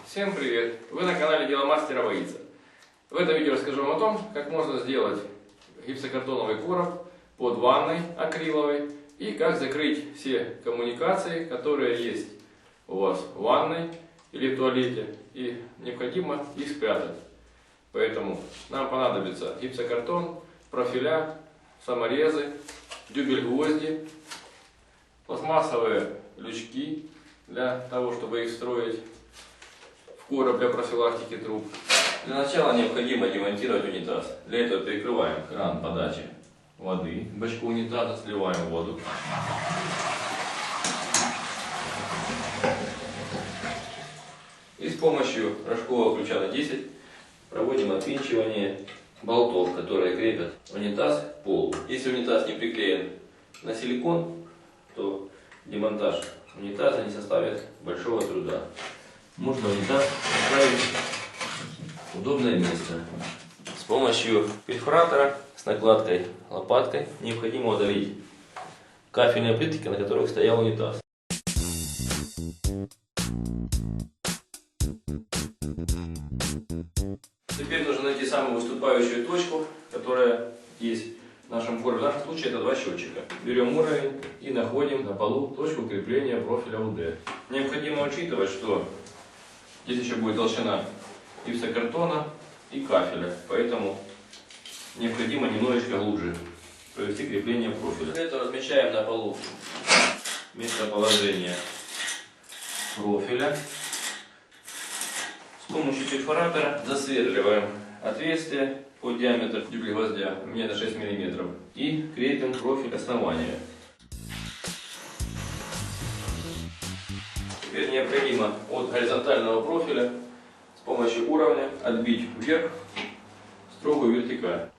Всем привет! Вы на канале Дело мастера Воится. В этом видео расскажу вам о том, как можно сделать гипсокартоновый короб под ванной акриловой и как закрыть все коммуникации, которые есть у вас в ванной или в туалете, и необходимо их спрятать. Поэтому нам понадобится гипсокартон, профиля, саморезы, дюбель-гвозди, пластмассовые лючки для того, чтобы их встроить в короб для профилактики труб. Для начала необходимо демонтировать унитаз. Для этого перекрываем кран подачи воды к бачку унитаза, сливаем воду. И с помощью рожкового ключа на 10 проводим отвинчивание болтов, которые крепят унитаз к полу. Если унитаз не приклеен на силикон, то демонтаж унитаза не составит большого труда. Можно унитаз поставить в удобное место. С помощью перфоратора с накладкой лопаткой необходимо удалить кафельные плитки, на которых стоял унитаз. Теперь нужно найти самую выступающую точку, которая есть в нашем коробе. В нашем случае это два счетчика. Берем уровень и находим на полу точку крепления профиля УД. Необходимо учитывать, что здесь еще будет толщина гипсокартона и кафеля, поэтому необходимо немножечко глубже провести крепление профиля. Для этого размещаем на полу местоположение профиля. С помощью перфоратора засверливаем отверстие по диаметру дюбель-гвоздя, у меня это 6 мм, и крепим профиль основания. Теперь необходимо от горизонтального профиля с помощью уровня отбить вверх строгую вертикаль.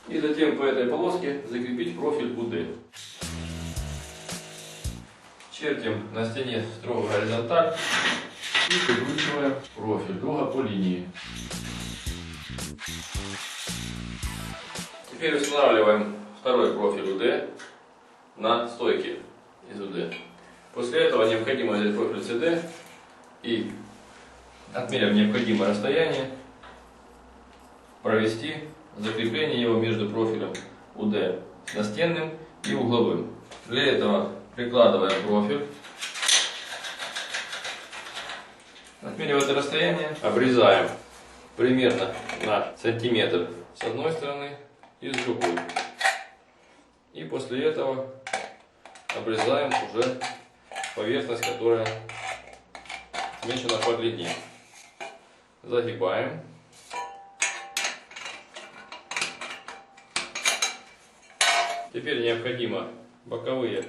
И затем по этой полоске закрепить профиль УД. Чертим на стене строго горизонталь и прикручиваем профиль друга по линии. Теперь устанавливаем второй профиль УД на стойке из УД. После этого необходимо взять профиль СД и, отмерив необходимое расстояние, провести закрепление его между профилем УД настенным и угловым. Для этого прикладываем профиль, отмерив это расстояние, обрезаем примерно на сантиметр с одной стороны и с другой. И после этого обрезаем уже поверхность, которая смечена по длине. Загибаем. Теперь необходимо боковые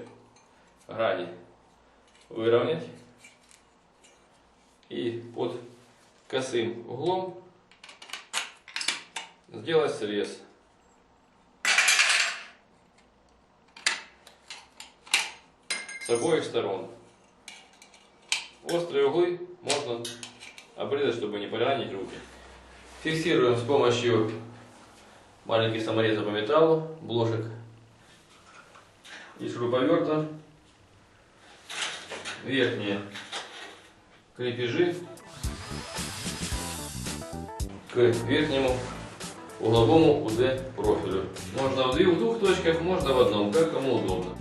грани выровнять и под косым углом сделать срез. С обоих сторон. Острые углы можно обрезать, чтобы не поранить руки. Фиксируем с помощью маленьких саморезов по металлу, блошек и шуруповерта верхние крепежи к верхнему угловому УД профилю. Можно в двух точках, можно в одном, как кому удобно.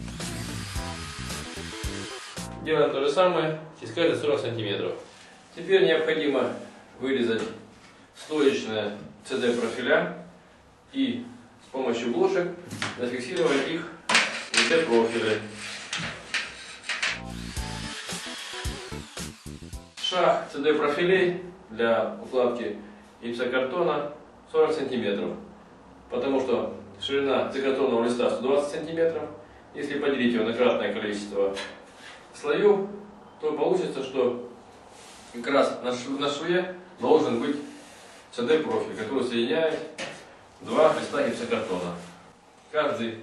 Делаем то же самое, тискали 40 см. Теперь необходимо вырезать стоечные CD профиля и с помощью блошек зафиксировать их в УД профиле. Шаг CD профилей для укладки гипсокартона 40 см, потому что ширина гипсокартонного листа 120 см. Если поделить его на кратное количество слоев, то получится, что как раз на шве должен быть CD профиль, который соединяет два листа гипсокартона. Каждый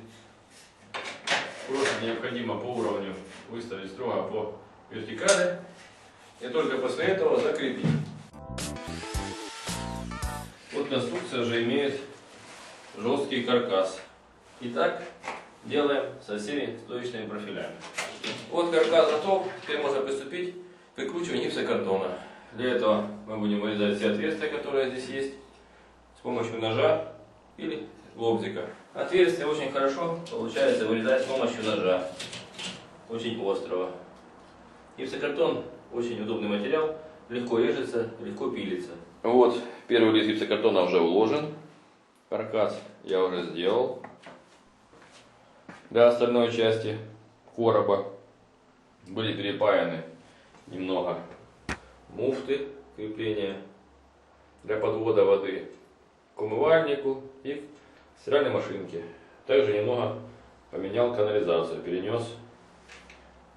профиль необходимо по уровню выставить строго по вертикали и только после этого закрепить. Вот конструкция же имеет жесткий каркас. Итак, делаем со всеми стоечными профилями. Вот каркас готов, теперь можно приступить к прикручиванию гипсокартона. Для этого мы будем вырезать все отверстия, которые здесь есть, с помощью ножа или лобзика. Отверстие очень хорошо получается вырезать с помощью ножа, очень острого. Гипсокартон очень удобный материал, легко режется, легко пилится. Вот первый лист гипсокартона уже уложен, каркас я уже сделал. Для остальной части короба были перепаяны немного муфты крепления для подвода воды к умывальнику и к стиральной машинке. Также немного поменял канализацию, перенес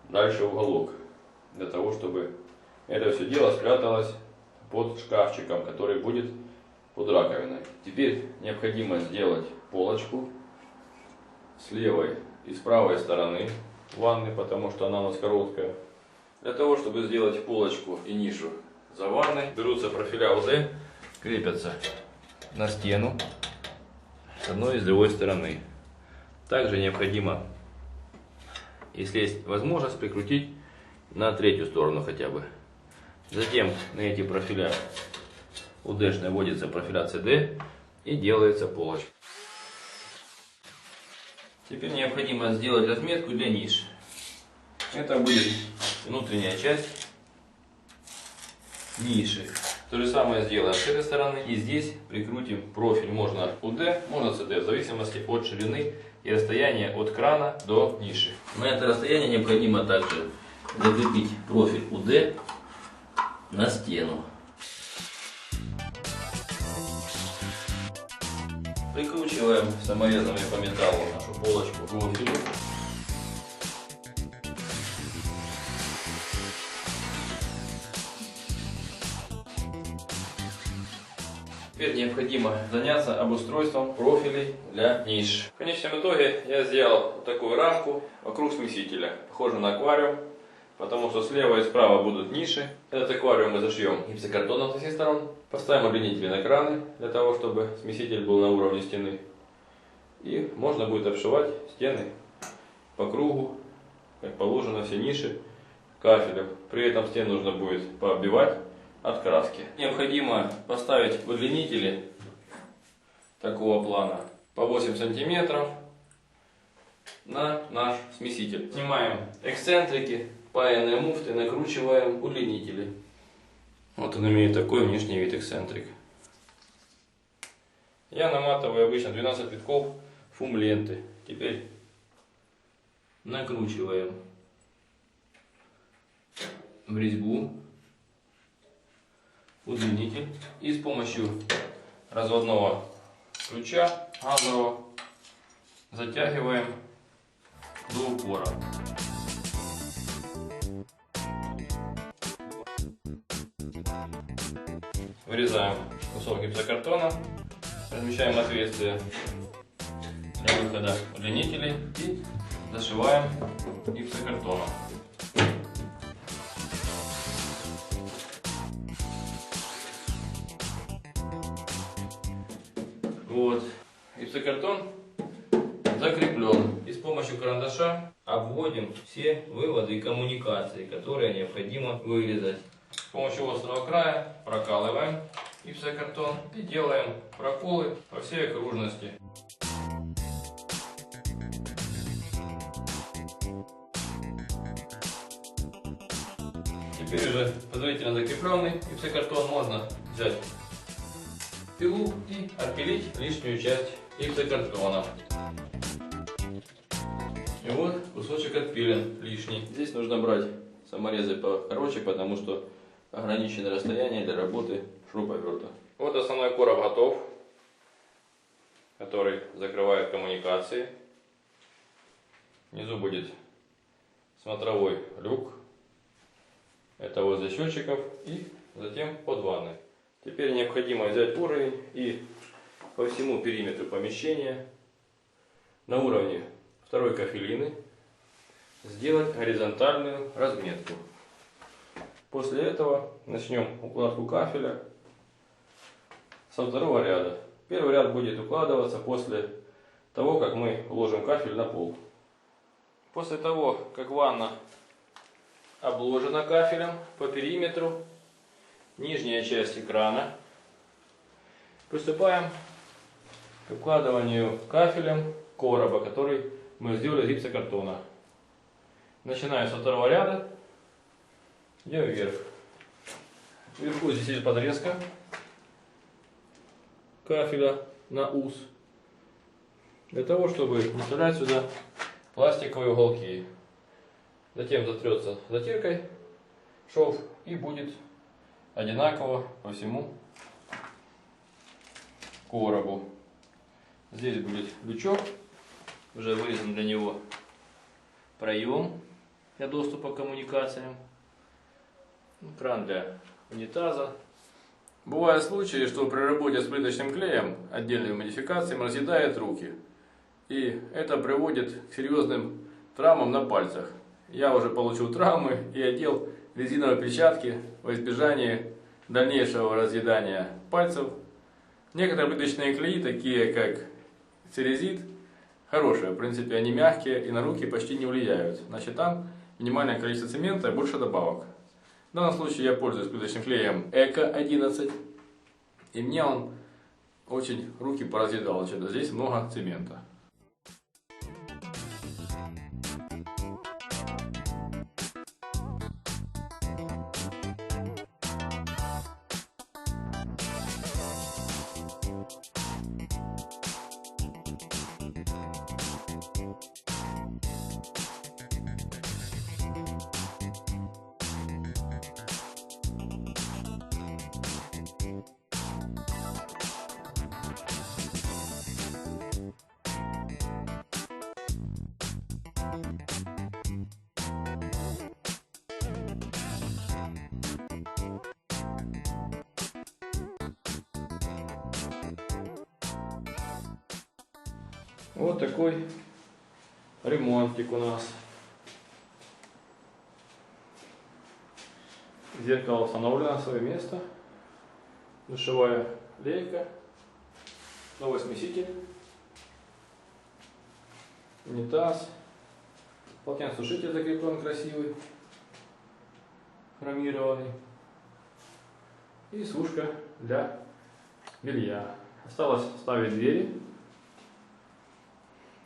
дальше уголок, для того чтобы это все дело спряталось под шкафчиком, который будет под раковиной. Теперь необходимо сделать полочку с левой и с правой стороны ванны, потому что она у нас короткая. Для того, чтобы сделать полочку и нишу за ванной, берутся профиля УД, крепятся на стену с одной и с другой стороны. Также необходимо, если есть возможность, прикрутить на третью сторону хотя бы. Затем на эти профиля УД наводится профиля СД и делается полочка. Теперь необходимо сделать разметку для ниш. Это будет внутренняя часть ниши. То же самое сделаем с этой стороны. И здесь прикрутим профиль. Можно УД, можно СД, в зависимости от ширины и расстояния от крана до ниши. На это расстояние необходимо также закрепить профиль УД на стену. Прикручиваем саморезами по металлу нашу полочку к профилю. Теперь необходимо заняться обустройством профилей для ниш. В конечном итоге я сделал вот такую рамку вокруг смесителя, похожую на аквариум, потому что слева и справа будут ниши. Этот аквариум мы зашьем гипсокартоном со всех сторон. Поставим удлинители на краны, для того чтобы смеситель был на уровне стены. И можно будет обшивать стены по кругу, как положено, все ниши кафелем. При этом стены нужно будет пооббивать от краски. Необходимо поставить удлинители такого плана по 8 сантиметров на наш смеситель. Снимаем эксцентрики, паянные муфты, накручиваем удлинители. Вот он имеет такой внешний вид эксцентрик. Я наматываю обычно 12 витков фум ленты. Теперь накручиваем в резьбу удлинитель и с помощью разводного ключа газового затягиваем до упора. Вырезаем кусок гипсокартона, размещаем отверстие для выхода удлинителей и зашиваем гипсокартоном. Вот, гипсокартон закреплен. И с помощью карандаша обводим все выводы и коммуникации, которые необходимо вырезать. С помощью острого края прокалываем гипсокартон и делаем проколы по всей окружности. Теперь уже предварительно закрепленный гипсокартон можно взять пилу и отпилить лишнюю часть гипсокартона. И вот кусочек отпилен лишний. Здесь нужно брать саморезы покороче, потому что ограниченное расстояние для работы шуруповерта. Вот основной короб готов, который закрывает коммуникации. Внизу будет смотровой люк. Это возле счетчиков и затем под ванной. Теперь необходимо взять уровень и по всему периметру помещения на уровне второй кафелины сделать горизонтальную разметку. После этого начнем укладку кафеля со второго ряда. Первый ряд будет укладываться после того, как мы ложим кафель на пол. После того, как ванна обложена кафелем по периметру, нижняя часть экрана, приступаем к укладыванию кафелем короба, который мы сделали из гипсокартона. Начинаем со второго ряда, идем вверх. Вверху здесь есть подрезка кафеля на ус, для того, чтобы не вставлять сюда пластиковые уголки. Затем затрется затиркой шов и будет одинаково по всему коробу. Здесь будет лючок, уже вырезан для него проем для доступа к коммуникациям, кран для унитаза. Бывают случаи, что при работе с плиточным клеем отдельными модификациями разъедает руки. И это приводит к серьезным травмам на пальцах. Я уже получил травмы и одел резиновые перчатки во избежание дальнейшего разъедания пальцев. Некоторые плиточные клеи, такие как церезит, хорошие, в принципе, они мягкие и на руки почти не влияют. Значит, там минимальное количество цемента и больше добавок. В данном случае я пользуюсь плиточным клеем Эко 11, и мне он очень руки поразъедал. Здесь много цемента. Вот такой ремонтик у нас. Зеркало установлено на свое место. Душевая лейка. Новый смеситель. Унитаз. Полотенцесушитель закреплен красивый. Хромированный. И сушка для белья. Осталось ставить двери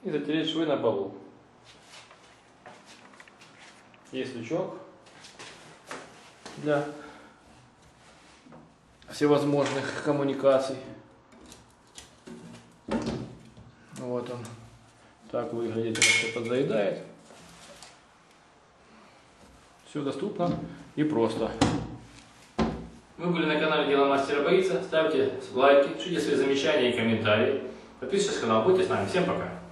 и затереть швы на полу. Есть лючок для всевозможных коммуникаций. Вот он. Так выглядит, он все подзаедает. Все доступно и просто. Вы были на канале Дело Мастера Боится. Ставьте лайки, пишите свои замечания и комментарии. Подписывайтесь на канал, будьте с нами. Всем пока.